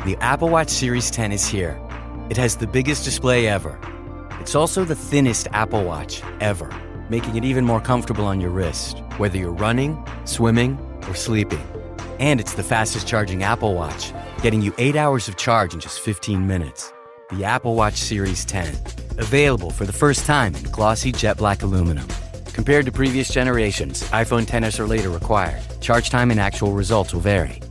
The Apple Watch Series 10 is here. It has the biggest display ever. It's also the thinnest Apple Watch ever, making it even more comfortable on your wrist, whether you're running, swimming, or sleeping. And it's the fastest charging Apple Watch, getting you 8 hours of charge in just 15 minutes. The Apple Watch Series 10, available for the first time in glossy jet black aluminum. Compared to previous generations, iPhone XS or later required. Charge time and actual results will vary.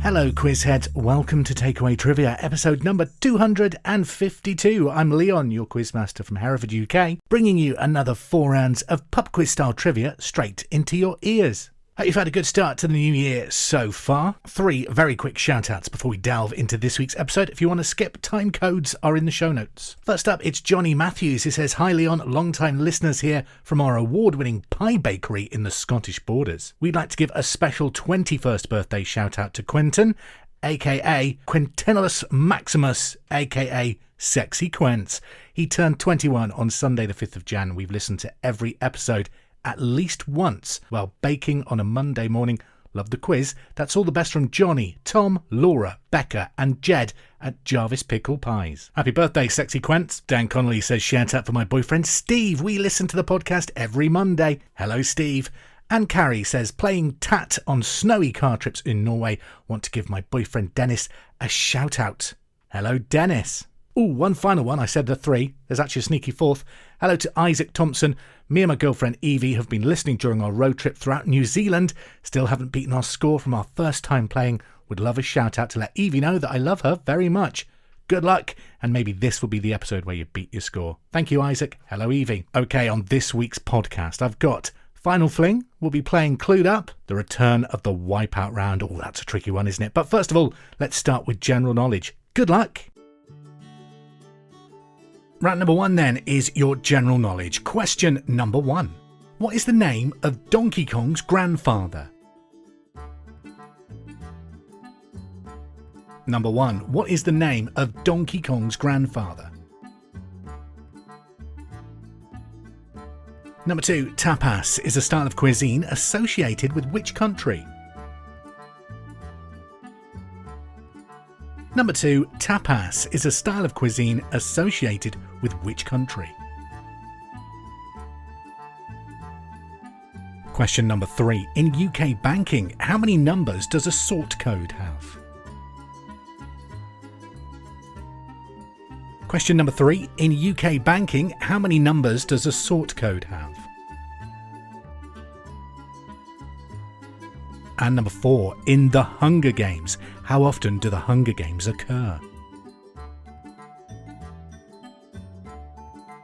Hello Quizheads, welcome to Takeaway Trivia, episode number 252. I'm Leon, your quizmaster from Hereford, UK, bringing you another 4 rounds of pub quiz style trivia straight into your ears. Hope you've had a good start to the new year so far. 3 very quick shout-outs before we delve into this week's episode. If you want to skip, time codes are in the show notes. First up, it's Johnny Matthews. He says, "Hi Leon, long-time listeners here from our award-winning pie bakery in the Scottish Borders. We'd like to give a special 21st birthday shout-out to Quentin, a.k.a. Quintinus Maximus, a.k.a. Sexy Quents. He turned 21 on Sunday the 5th of Jan. We've listened to every episode at least once while baking on a Monday morning. Love the quiz. That's all the best from Johnny, Tom, Laura, Becca and Jed at Jarvis Pickle Pies." Happy birthday, Sexy Quents. Dan Connolly says, "Shout out for my boyfriend Steve. We listen to the podcast every Monday." Hello, Steve. And Carrie says, "Playing tat on snowy car trips in Norway. Want to give my boyfriend Dennis a shout out." Hello, Dennis. Oh, one final one. I said the 3. There's actually a sneaky 4th. Hello to Isaac Thompson. Me and my girlfriend Evie have been listening during our road trip throughout New Zealand. Still haven't beaten our score from our first time playing. Would love a shout out to let Evie know that I love her very much. Good luck, and maybe this will be the episode where you beat your score. Thank you, Isaac. Hello, Evie. Okay, on this week's podcast, I've got Final Fling. We'll be playing Clued Up, the return of the Wipeout round. Oh, that's a tricky one, isn't it? But first of all, let's start with general knowledge. Good luck. Round number 1 then is your general knowledge. Question number 1. What is the name of Donkey Kong's grandfather? Number 1. What is the name of Donkey Kong's grandfather? Number 2. Tapas is a style of cuisine associated with which country? Number 2. Tapas is a style of cuisine associated with which country? Question number 3. In UK banking, how many numbers does a sort code have? Question number 3. In UK banking, how many numbers does a sort code have? And number 4. In the Hunger Games, how often do the Hunger Games occur?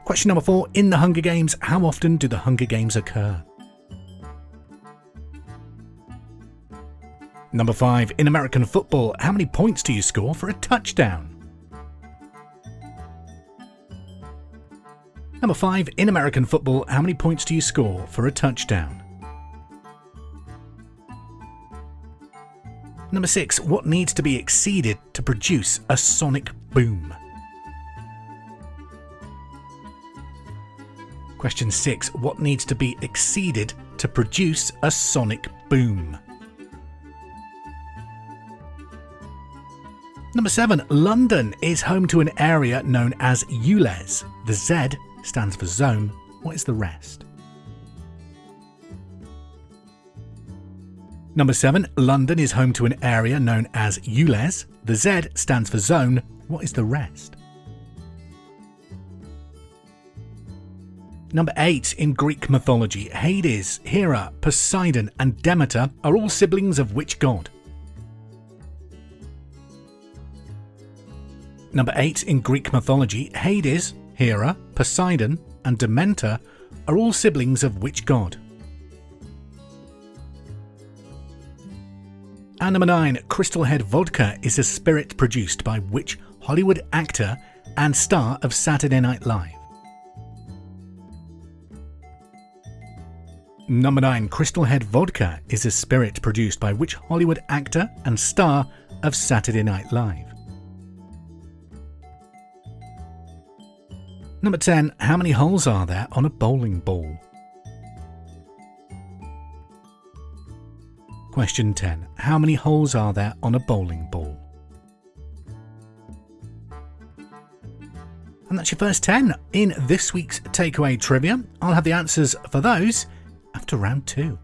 Question number 4. In the Hunger Games, how often do the Hunger Games occur? Number 5. In American football, how many points do you score for a touchdown? Number 5. In American football, how many points do you score for a touchdown? Number 6. What needs to be exceeded to produce a sonic boom? Question 6. What needs to be exceeded to produce a sonic boom? Number 7. London is home to an area known as ULEZ. The Z stands for zone. What is the rest? Number 7. London is home to an area known as ULEZ. The Z stands for zone. What is the rest? Number 8. In Greek mythology, Hades, Hera, Poseidon and Demeter are all siblings of which god? Number 8. In Greek mythology, Hades, Hera, Poseidon and Demeter are all siblings of which god? And number 9. Crystal Head Vodka is a spirit produced by which Hollywood actor and star of Saturday Night Live? Number 9. Crystal Head Vodka is a spirit produced by which Hollywood actor and star of Saturday Night Live? Number 10. How many holes are there on a bowling ball? Question 10. How many holes are there on a bowling ball? And that's your first 10 in this week's Takeaway Trivia. I'll have the answers for those after round 2.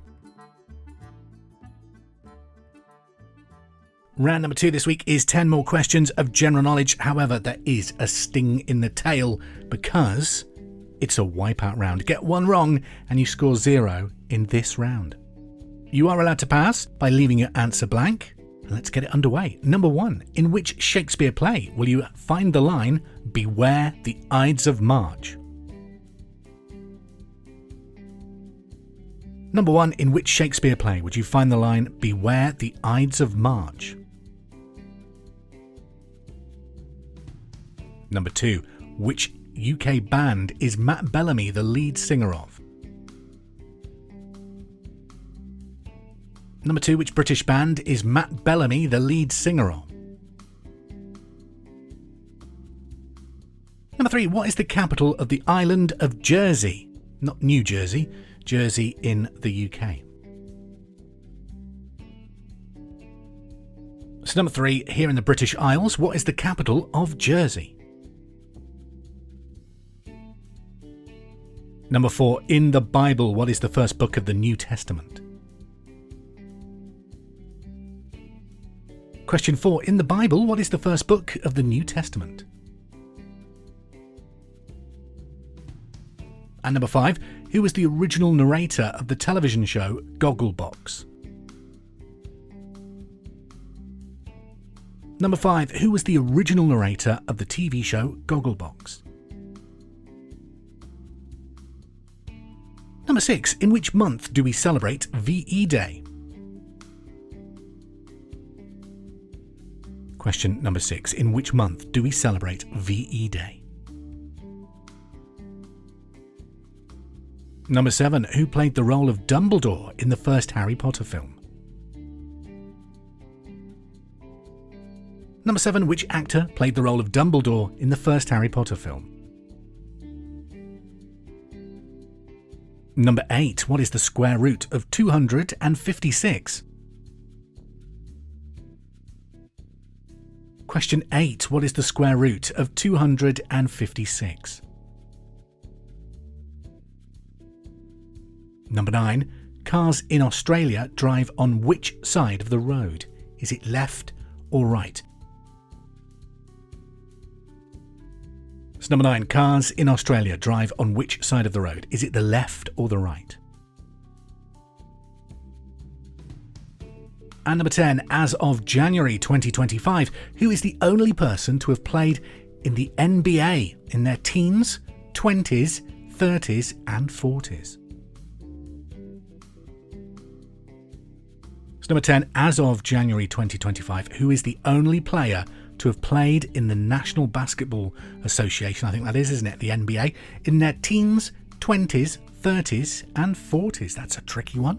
Round number 2 this week is 10 more questions of general knowledge. However, there is a sting in the tail because it's a wipeout round. Get one wrong and you score 0 in this round. You are allowed to pass by leaving your answer blank. Let's get it underway. Number 1. In which Shakespeare play will you find the line, "Beware the Ides of March"? Number 1. In which Shakespeare play would you find the line, "Beware the Ides of March"? Number 2. Which UK band is Matt Bellamy the lead singer of? Number 2. Which British band is Matt Bellamy the lead singer of? Number 3. What is the capital of the island of Jersey? Not New Jersey, Jersey in the UK. So number 3. Here in the British Isles, what is the capital of Jersey? Number 4. In the Bible, what is the first book of the New Testament? Question 4. In the Bible, what is the first book of the New Testament? And number 5. Who was the original narrator of the television show Gogglebox? Number 5. Who was the original narrator of the TV show Gogglebox? Number 6. In which month do we celebrate VE Day? Question number 6. In which month do we celebrate VE Day? Number 7. Who played the role of Dumbledore in the first Harry Potter film? Number 7. Which actor played the role of Dumbledore in the first Harry Potter film? Number 8. What is the square root of 256? Question 8. What is the square root of 256? Number 9. Cars in Australia drive on which side of the road? Is it left or right? So number 9. Cars in Australia drive on which side of the road? Is it the left or the right? And number 10. As of January 2025, who is the only person to have played in the NBA in their teens, 20s, 30s and 40s? So number 10. As of January 2025, who is the only player to have played in the National Basketball Association, I think that is, isn't it, the NBA, in their teens, 20s, 30s and 40s? That's a tricky one.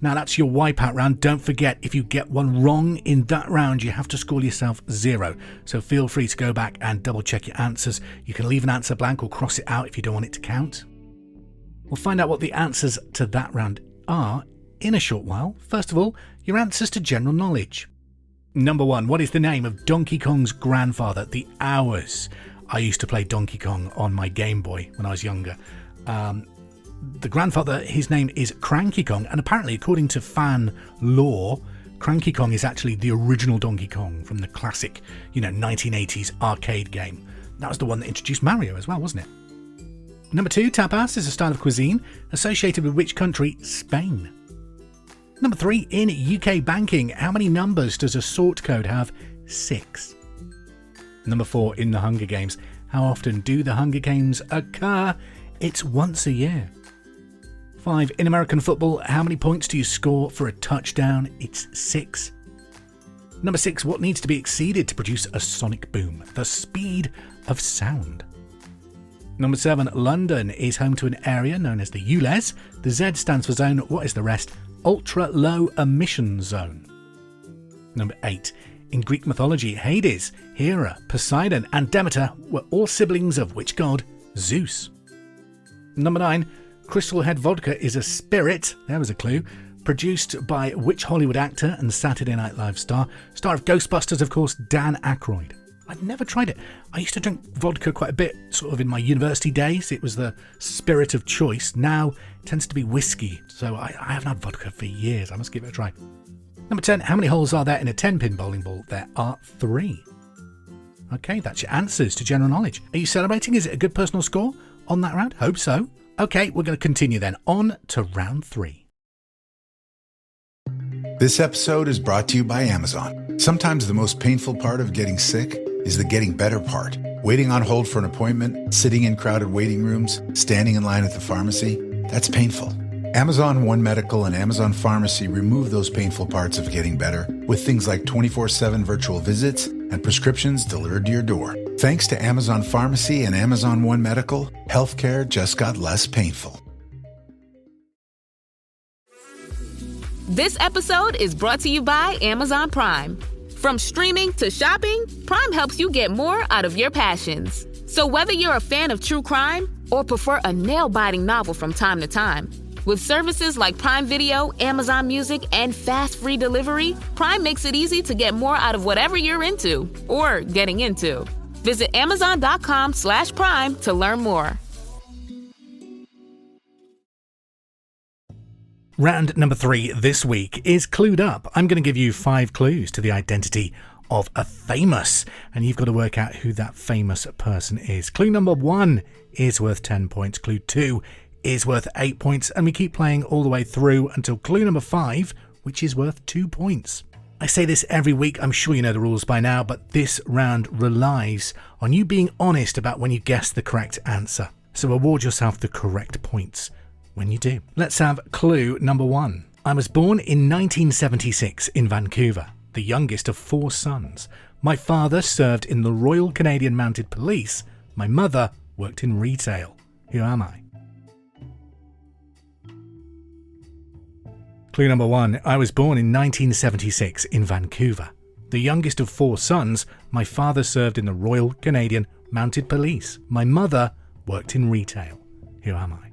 Now that's your wipeout round. Don't forget, if you get one wrong in that round, you have to score yourself 0. So feel free to go back and double check your answers. You can leave an answer blank or cross it out if you don't want it to count. We'll find out what the answers to that round are in a short while. First of all, your answers to general knowledge. Number 1. What is the name of Donkey Kong's grandfather? The Hours. I used to play Donkey Kong on my Game Boy when I was younger. The grandfather, his name is Cranky Kong, and apparently, according to fan lore, Cranky Kong is actually the original Donkey Kong from the classic, 1980s arcade game. That was the one that introduced Mario as well, wasn't it? Number 2. Tapas is a style of cuisine associated with which country? Spain. Number 3. In UK banking, how many numbers does a sort code have? 6. Number 4. In the Hunger Games, how often do the Hunger Games occur? It's once a year. 5. In American football, how many points do you score for a touchdown? It's 6. Number 6. What needs to be exceeded to produce a sonic boom? The speed of sound. Number 7, London is home to an area known as the ULEZ. The Z stands for zone. What is the rest? Ultra Low Emission Zone. Number 8, in Greek mythology, Hades, Hera, Poseidon and Demeter were all siblings of which god? Zeus. Number 9, Crystal Head Vodka is a spirit, there was a clue, produced by which Hollywood actor and Saturday Night Live star of Ghostbusters, of course, Dan Aykroyd. I've never tried it. I used to drink vodka quite a bit, sort of in my university days. It was the spirit of choice. Now it tends to be whiskey, so I haven't had vodka for years. I must give it a try. Number 10, how many holes are there in a 10-pin bowling ball? There are 3. Okay, that's your answers to general knowledge. Are you celebrating? Is it a good personal score on that round? Hope so. Okay, we're going to continue then. On to round 3. This episode is brought to you by Amazon. Sometimes the most painful part of getting sick is the getting better part. Waiting on hold for an appointment, sitting in crowded waiting rooms, standing in line at the pharmacy, that's painful. Amazon One Medical and Amazon Pharmacy remove those painful parts of getting better with things like 24/7 virtual visits and prescriptions delivered to your door. Thanks to Amazon Pharmacy and Amazon One Medical, healthcare just got less painful. This episode is brought to you by Amazon Prime. From streaming to shopping, Prime helps you get more out of your passions. So whether you're a fan of true crime or prefer a nail-biting novel from time to time, with services like Prime Video, Amazon Music, and fast free delivery, Prime makes it easy to get more out of whatever you're into or getting into. Visit Amazon.com/Prime to learn more. Round number 3 this week is Clued Up. I'm going to give you 5 clues to the identity of a famous, and you've got to work out who that famous person is. Clue number 1 is worth 10 points. Clue 2 is worth 8 points, and we keep playing all the way through until clue number 5, which is worth 2 points. I say this every week, I'm sure you know the rules by now, but this round relies on you being honest about when you guess the correct answer. So award yourself the correct points when you do. Let's have clue number 1. I was born in 1976 in Vancouver, the youngest of 4 sons. My father served in the Royal Canadian Mounted Police. My mother worked in retail. Who am I? Clue number 1. I was born in 1976 in Vancouver. The youngest of 4 sons, my father served in the Royal Canadian Mounted Police. My mother worked in retail. Who am I?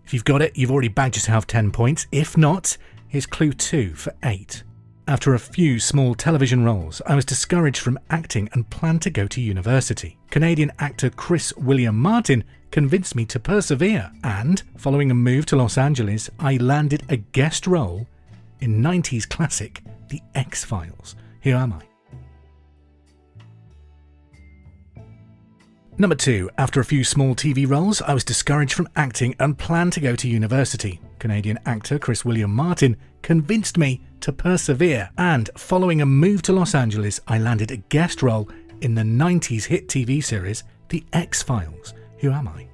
If you've got it, you've already bagged yourself 10 points. If not, here's clue 2 for 8. After a few small television roles, I was discouraged from acting and planned to go to university. Canadian actor Chris William Martin convinced me to persevere, and following a move to Los Angeles, I landed a guest role in 90s classic The X-Files. Who am I? Number 2. After a few small TV roles, I was discouraged from acting and planned to go to university. Canadian actor Chris William Martin convinced me to persevere, and following a move to Los Angeles, I landed a guest role in the 90s hit TV series The X-Files. Who am I?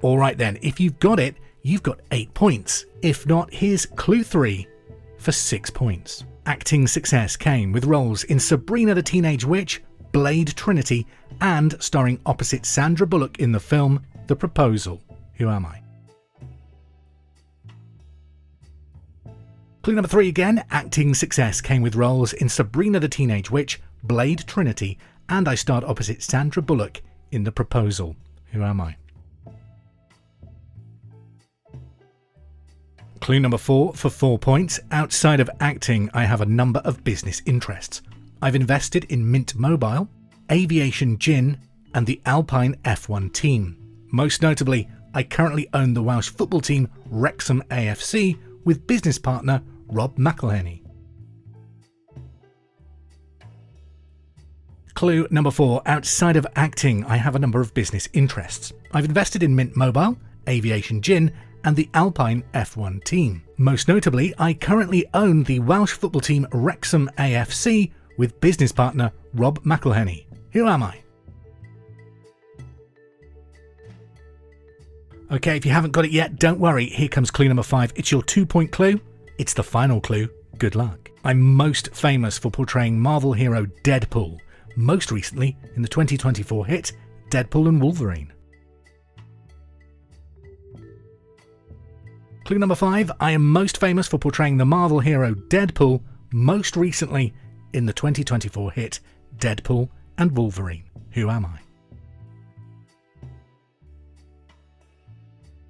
Alright then, if you've got it, you've got 8 points. If not, here's clue 3 for 6 points. Acting success came with roles in Sabrina the Teenage Witch, Blade Trinity, and starring opposite Sandra Bullock in the film The Proposal. Who am I? Clue number 3 again. Acting success came with roles in Sabrina the Teenage Witch, Blade Trinity, and I starred opposite Sandra Bullock in The Proposal. Who am I? Clue number 4 for 4 points. Outside of acting, I have a number of business interests. I've invested in Mint Mobile, Aviation Gin, and the Alpine F1 team. Most notably, I currently own the Welsh football team Wrexham AFC with business partner Rob McElhenney. Clue number 4. Outside of acting, I have a number of business interests. I've invested in Mint Mobile, Aviation Gin, and the Alpine F1 team. Most notably, I currently own the Welsh football team Wrexham AFC with business partner Rob McElhenney. Who am I? Okay, if you haven't got it yet, don't worry. Here comes clue number 5. It's your 2-point clue. It's the final clue. Good luck. I'm most famous for portraying Marvel hero Deadpool, most recently in the 2024 hit Deadpool and Wolverine. Clue number 5, I am most famous for portraying the Marvel hero Deadpool, most recently in the 2024 hit Deadpool and Wolverine. Who am I?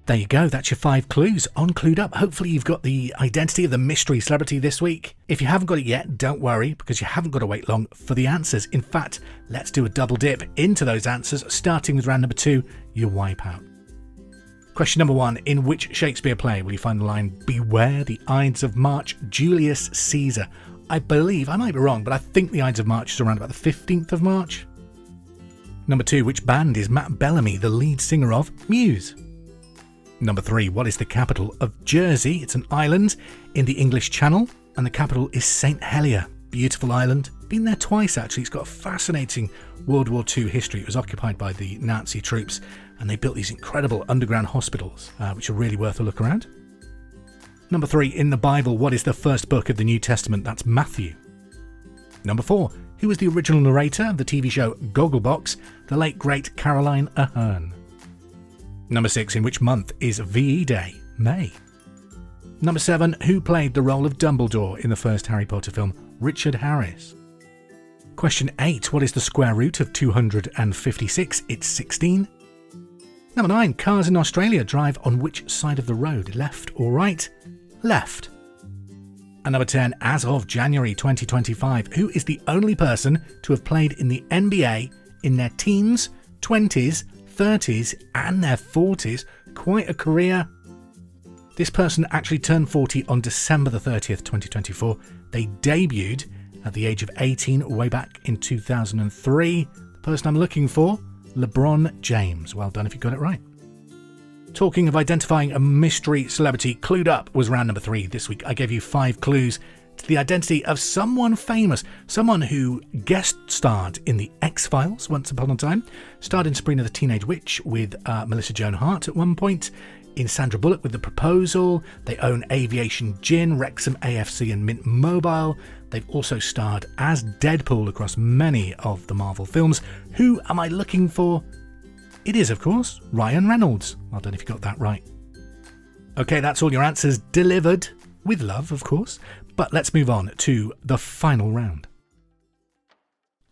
There you go, that's your 5 clues on Clued Up. Hopefully you've got the identity of the mystery celebrity this week. If you haven't got it yet, don't worry, because you haven't got to wait long for the answers. In fact, let's do a double dip into those answers, starting with round number 2, your Wipeout. Question number 1, in which Shakespeare play will you find the line, "Beware the Ides of March, Julius Caesar"? I believe, I might be wrong, but I think the Ides of March is around about the 15th of March. Number 2, which band is Matt Bellamy the lead singer of Muse? Number 3, what is the capital of Jersey? It's an island in the English Channel, and the capital is St. Helier. Beautiful island. Been there twice actually. It's got a fascinating World War II history. It was occupied by the Nazi troops, and they built these incredible underground hospitals, which are really worth a look around. Number 3, in the Bible, what is the first book of the New Testament? That's Matthew. Number 4, who was the original narrator of the TV show Gogglebox? The late great Caroline Aherne. Number 6, in which month is VE Day? May. Number 7, who played the role of Dumbledore in the first Harry Potter film? Richard Harris. Question 8, what is the square root of 256? It's 16. Number 9, cars in Australia drive on which side of the road? Left or right? Left. And number 10, as of January 2025, who is the only person to have played in the NBA in their teens, 20s, 30s and their 40s? Quite a career. This person actually turned 40 on December the 30th, 2024. They debuted at the age of 18 way back in 2003. The person I'm looking for, LeBron James. Well done if you got it right. Talking of identifying a mystery celebrity, Clued Up was round number 3 this week. I gave you 5 clues to the identity of someone famous, someone who guest starred in the X-Files once upon a time, starred in Sabrina the Teenage Witch with Melissa Joan Hart at one point, in Sandra Bullock with The Proposal. They own Aviation Gin, Wrexham AFC and Mint Mobile. They've also starred as Deadpool across many of the Marvel films. Who am I looking for? It is, of course, Ryan Reynolds. Well done if you got that right. Okay, that's all your answers delivered, with love, of course. But let's move on to the final round.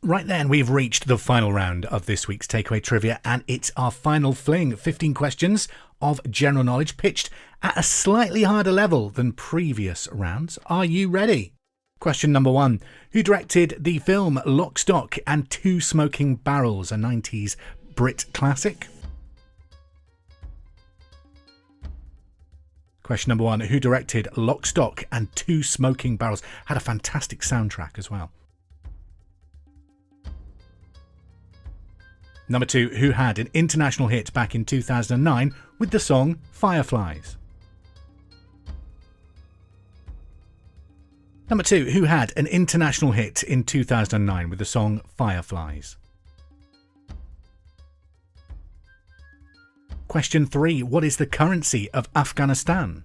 Right then, we've reached the final round of this week's Takeaway Trivia, and it's our Final Fling. 15 questions of general knowledge pitched at a slightly harder level than previous rounds. Are you ready? Question number 1. Who directed the film Lock, Stock and Two Smoking Barrels, a 90s Brit classic? Question number 1. Who directed Lock, Stock and Two Smoking Barrels? Had a fantastic soundtrack as well. Number 2. Who had an international hit back in 2009 with the song Fireflies? Number 2. Who had an international hit in 2009 with the song Fireflies? Question 3. What is the currency of Afghanistan?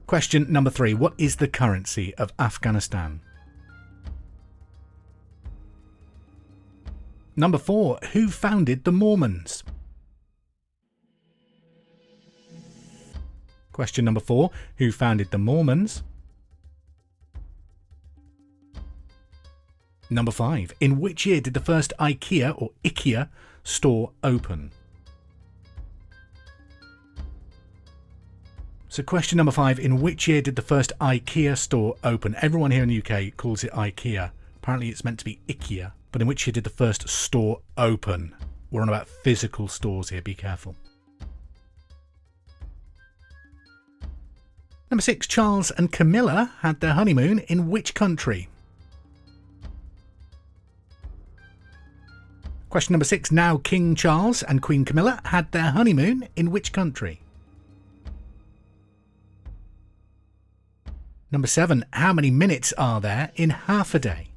Question number 3. What is the currency of Afghanistan? Number 4. Who founded the Mormons? Question number 4. Who founded the Mormons? Number 5. In which year did the first IKEA or IKEA store open? So question number 5. In which year did the first IKEA store open? Everyone here in the UK calls it IKEA. Apparently it's meant to be IKEA. But in which year did the first store open? We're on about physical stores here, be careful. Number 6. Charles and Camilla had their honeymoon in which country? Question number 6. Now King Charles and Queen Camilla had their honeymoon in which country? Number 7. How many minutes are there in half a day?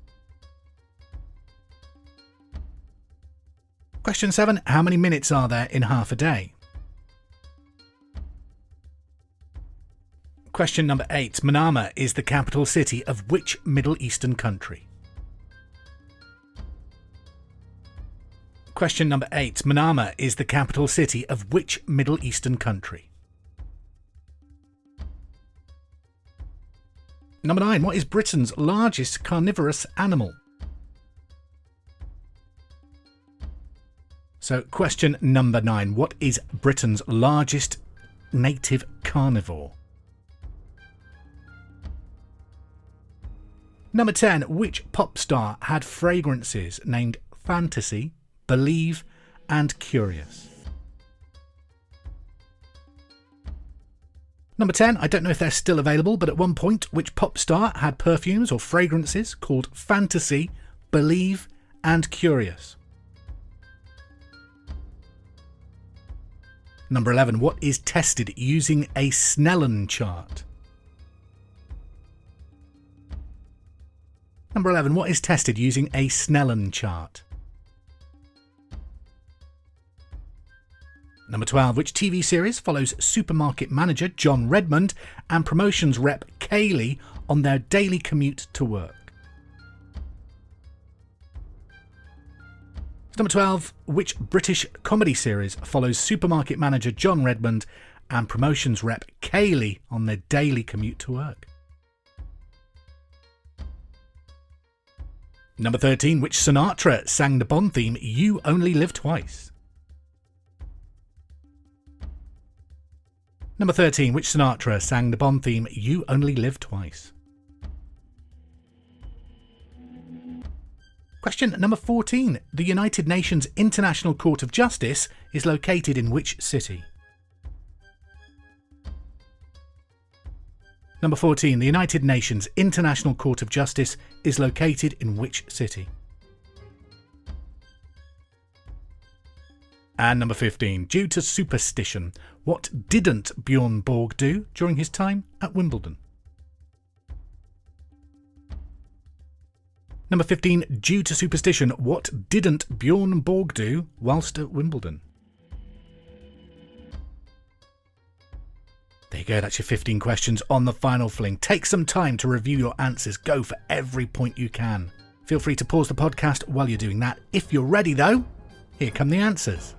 Question 7. How many minutes are there in half a day? Question number 8. Manama is the capital city of which Middle Eastern country? Question number 8. Manama is the capital city of which Middle Eastern country? Number 9. What is Britain's largest carnivorous animal? So, question number 9. What is Britain's largest native carnivore? Number 10. Which pop star had fragrances named Fantasy, Believe and Curious? Number 10. I don't know if they're still available, but at one point, which pop star had perfumes or fragrances called Fantasy, Believe and Curious? Number 11. What is tested using a Snellen chart? Number 11. What is tested using a Snellen chart? Number 12. Which TV series follows supermarket manager John Redmond and promotions rep Kaylee on their daily commute to work? Number 12. Which British comedy series follows supermarket manager John Redmond and promotions rep Kaylee on their daily commute to work? Number 13. Which Sinatra sang the Bond theme You Only Live Twice? Number 13. Which Sinatra sang the Bond theme You Only Live Twice? Question number 14. The United Nations International Court of Justice is located in which city? Number 14. The United Nations International Court of Justice is located in which city? And number 15. Due to superstition, what didn't Bjorn Borg do during his time at Wimbledon? Number 15. Due to superstition, what didn't Bjorn Borg do whilst at Wimbledon? There you go, that's your 15 questions on the Final Fling. Take some time to review your answers. Go for every point you can. Feel free to pause the podcast while you're doing that. If you're ready though, here come the answers.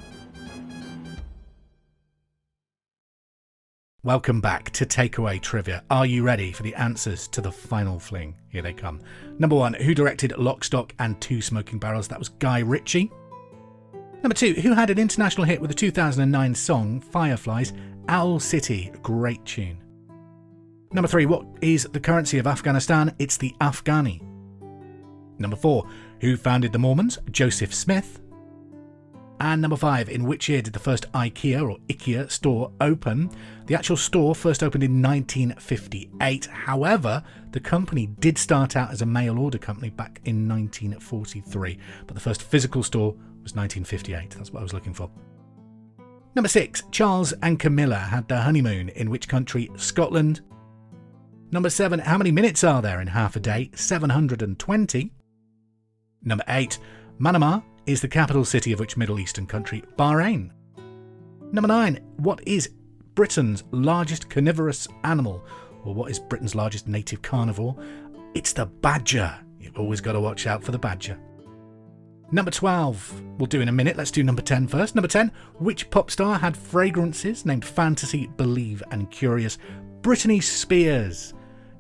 Welcome back to Takeaway Trivia. Are you ready for the answers to the Final Fling? Here they come. Number 1, who directed Lock, Stock and Two Smoking Barrels? That was Guy Ritchie. Number 2, who had an international hit with the 2009 song Fireflies? Owl City, great tune. Number 3, what is the currency of Afghanistan? It's the Afghani. Number 4, who founded the Mormons? Joseph Smith. And number 5, in which year did the first IKEA or IKEA store open? The actual store first opened in 1958. However, the company did start out as a mail order company back in 1943. But the first physical store was 1958. That's what I was looking for. Number 6, Charles and Camilla had their honeymoon in which country? Scotland. Number 7, how many minutes are there in half a day? 720. Number 8, Manama is the capital city of which Middle Eastern country? Bahrain. Number 9, what is Britain's largest carnivorous animal? Or what is Britain's largest native carnivore? It's the badger. You've always got to watch out for the badger. Number 12, we'll do in a minute. Let's do number 10 first. Number 10, which pop star had fragrances named Fantasy, Believe and Curious? Britney Spears.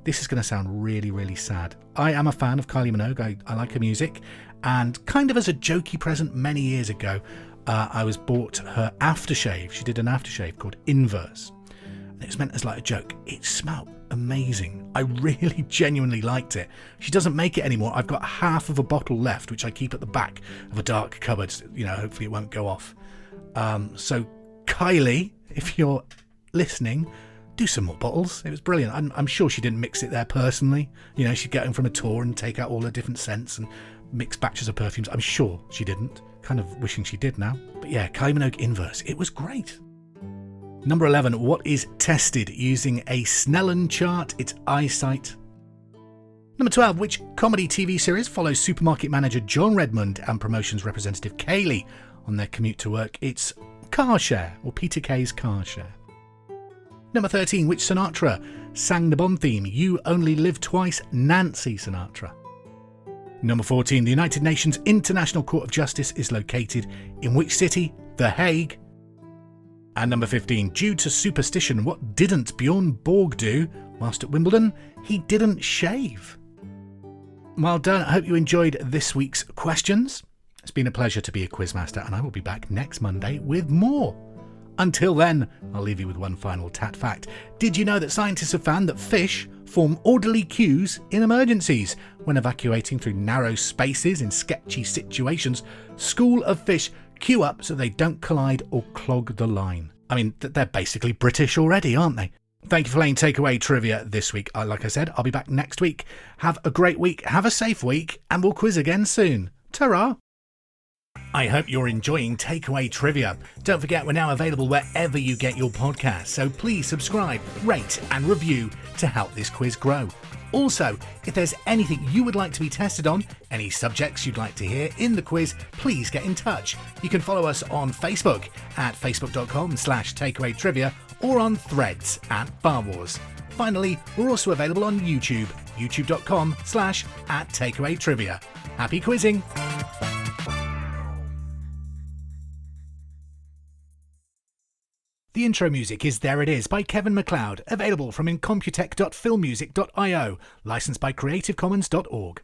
This is going to sound really, really sad. I am a fan of Kylie Minogue. I like her music. And kind of as a jokey present many years ago, I was bought her aftershave. She did an aftershave called Inverse. And it was meant as like a joke. It smelled amazing. I really genuinely liked it. She doesn't make it anymore. I've got half of a bottle left, which I keep at the back of a dark cupboard. You know, hopefully it won't go off. So Kylie, if you're listening, do some more bottles. It was brilliant. I'm sure she didn't mix it there personally. You know, she'd get home from a tour and take out all her different scents and mix batches of perfumes. I'm sure she didn't. Kind of wishing she did now. But yeah, Kylie Minogue Inverse. It was great. Number 11. What is tested using a Snellen chart? It's eyesight. Number 12. Which comedy TV series follows supermarket manager John Redmond and promotions representative Kaylee on their commute to work? It's Car Share, or Peter Kay's Car Share. Number 13, which Sinatra sang the Bond theme, You Only Live Twice, Nancy Sinatra? Number 14, the United Nations International Court of Justice is located in which city? The Hague. And number 15, due to superstition, what didn't Bjorn Borg do whilst at Wimbledon? He didn't shave. Well done, I hope you enjoyed this week's questions. It's been a pleasure to be a Quizmaster, and I will be back next Monday with more. Until then, I'll leave you with one final tat fact. Did you know that scientists have found that fish form orderly queues in emergencies? When evacuating through narrow spaces in sketchy situations, school of fish queue up so they don't collide or clog the line. I mean, they're basically British already, aren't they? Thank you for playing Takeaway Trivia this week. Like I said, I'll be back next week. Have a great week, have a safe week, and we'll quiz again soon. Ta-ra! I hope you're enjoying Takeaway Trivia. Don't forget, we're now available wherever you get your podcasts, so please subscribe, rate and review to help this quiz grow. Also, if there's anything you would like to be tested on, any subjects you'd like to hear in the quiz, please get in touch. You can follow us on Facebook at facebook.com/takeawaytrivia or on Threads at Bar Wars. Finally, we're also available on YouTube, youtube.com/@takeawaytrivia. Happy quizzing! The intro music is There It Is by Kevin MacLeod, available from incompetech.filmmusic.io, licensed by creativecommons.org.